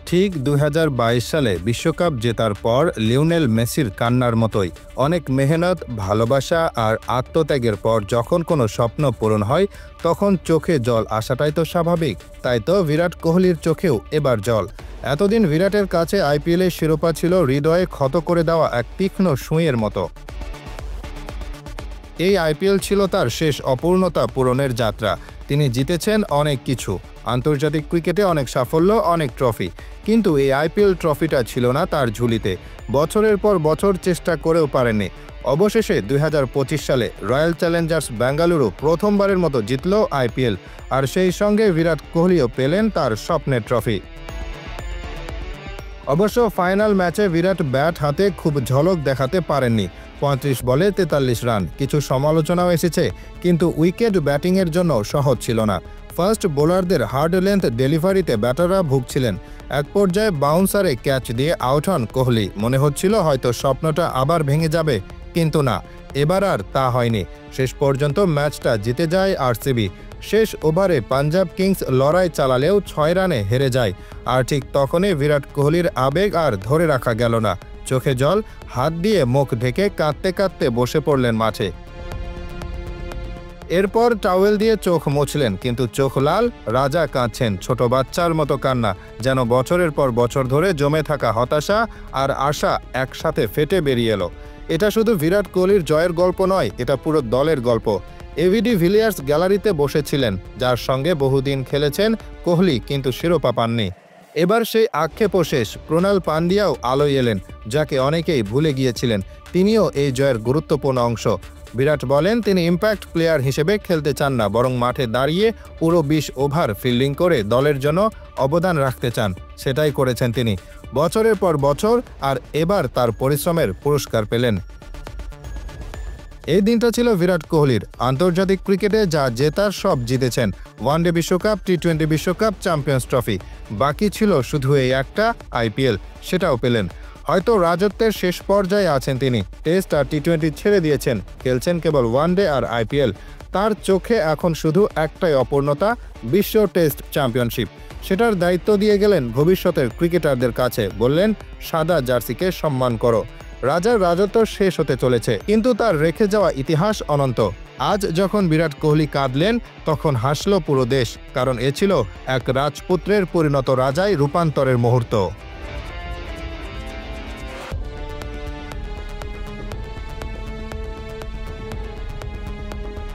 ঠিক ২০২২ সালে বিশ্বকাপ জেতার পর লিওনেল মেসির কান্নার মতোই অনেক মেহনত, ভালোবাসা আর আত্মত্যাগের পর যখন কোনো স্বপ্ন পূরণ হয় তখন চোখে জল আসাটাই তো স্বাভাবিক। তাই তো বিরাট কোহলির চোখেও এবার জল। এতদিন বিরাটের কাছে আইপিএলের শিরোপা ছিল হৃদয়ে ক্ষত করে দেওয়া এক তীক্ষ্ণ সুঁইয়ের মতো। এই আইপিএল ছিল তার শেষ অপূর্ণতা পূরণের যাত্রা। তিনি জিতেছেন অনেক কিছু, আন্তর্জাতিক ক্রিকেটে অনেক সাফল্য, অনেক ট্রফি, কিন্তু এই আইপিএল ট্রফিটা ছিল না তার ঝুলিতে। বছরের পর বছর চেষ্টা করেও পারেননি। অবশেষে ২০২৫ সালে রয়্যাল চ্যালেঞ্জার্স বেঙ্গালুরু প্রথমবারের মতো জিতল আইপিএল, আর সেই সঙ্গে বিরাট কোহলিও পেলেন তার স্বপ্নের ট্রফি। অবশ্য ফাইনাল ম্যাচে বিরাট ব্যাট হাতে খুব ঝলক দেখাতে পারেননি। ৩৫ বলে ৪৩ রান, কিছু সমালোচনাও এসেছে, কিন্তু উইকেট ব্যাটিংয়ের জন্য সহজ ছিল না। ফাস্ট বোলারদের হার্ড লেন্থ ডেলিভারিতে ব্যাটাররা ভুগছিলেন। এক পর্যায়ে বাউন্সারে ক্যাচ দিয়ে আউট হন কোহলি। মনে হচ্ছিল হয়তো স্বপ্নটা আবার ভেঙে যাবে, কিন্তু না, এবার আর তা হয়নি। শেষ পর্যন্ত ম্যাচটা জিতে যায় আরসিবি। শেষ ওভারে পাঞ্জাব কিংস লড়াই চালালেও ৬ রানে হেরে যায়। আর ঠিক তখনই বিরাট কোহলির আবেগ আর ধরে রাখা গেল না। চোখে জল, হাত দিয়ে মুখ ঢেকে কাঁদতে কাঁদতে বসে পড়লেন মাঠে। এরপর টাওয়েল দিয়ে চোখ মুছলেন, কিন্তু চোখ লাল, রাজা কাঁদছেন, ছোট বাচ্চার মতো কান্না, যেন বছরের পর বছর ধরে জমে থাকা হতাশা আর আশা একসাথে ফেটে বেরিয়ে এলো। এটা শুধু বিরাট কোহলির জয়ের গল্প নয়, এটা পুরো দলের গল্প। এভিডি ভিলিয়ার্স গ্যালারিতে বসেছিলেন, যার সঙ্গে বহুদিন খেলেছেন কোহলি, কিন্তু শিরোপা পাননি। এবার সেই আক্ষেপও শেষ। ক্রোনাল পান্ডিয়াও আলোয় এলেন, যাকে অনেকেই ভুলে গিয়েছিলেন। তিনিও এই জয়ের গুরুত্বপূর্ণ অংশ। বিরাট বলেন তিনি ইম্প্যাক্ট প্লেয়ার হিসেবে খেলতে চান না, বরং মাঠে দাঁড়িয়ে পুরো ২০ ওভার ফিল্ডিং করে দলের জন্য অবদান রাখতে চান। সেটাই করেছেন তিনি বছরের পর বছর, আর এবার তার পরিশ্রমের পুরস্কার পেলেন। এই দিনটা ছিল বিরাট কোহলির। আন্তর্জাতিক ক্রিকেটে যা জেতার সব জিতেছেন, ওয়ানডে বিশ্বকাপ, টি-20 বিশ্বকাপ, চ্যাম্পিয়ন্স ট্রফি। বাকি ছিল শুধু এই একটা আইপিএল, সেটাও পেলেন। হয়তো রাজত্বের শেষ পর্যায়ে আছেন তিনি। টেস্ট আর টি-20 ছেড়ে দিয়েছেন, খেলছেন কেবল ওয়ানডে আর আইপিএল। তার চোখে এখন শুধু একটাই অপূর্ণতা, বিশ্ব টেস্ট চ্যাম্পিয়নশিপ। সেটার দায়িত্ব দিয়ে গেলেন ভবিষ্যতের ক্রিকেটারদের কাছে, বললেন সাদা জার্সিকে সম্মান করো। রাজার রাজত্ব শেষ হতে চলেছে, কিন্তু তার রেখে যাওয়া ইতিহাস অনন্ত। আজ যখন বিরাট কোহলি কাঁদলেন, তখন হাসল পুরো দেশ, কারণ এ ছিল এক রাজপুত্রের পরিণত রাজায় রূপান্তরের মুহূর্ত।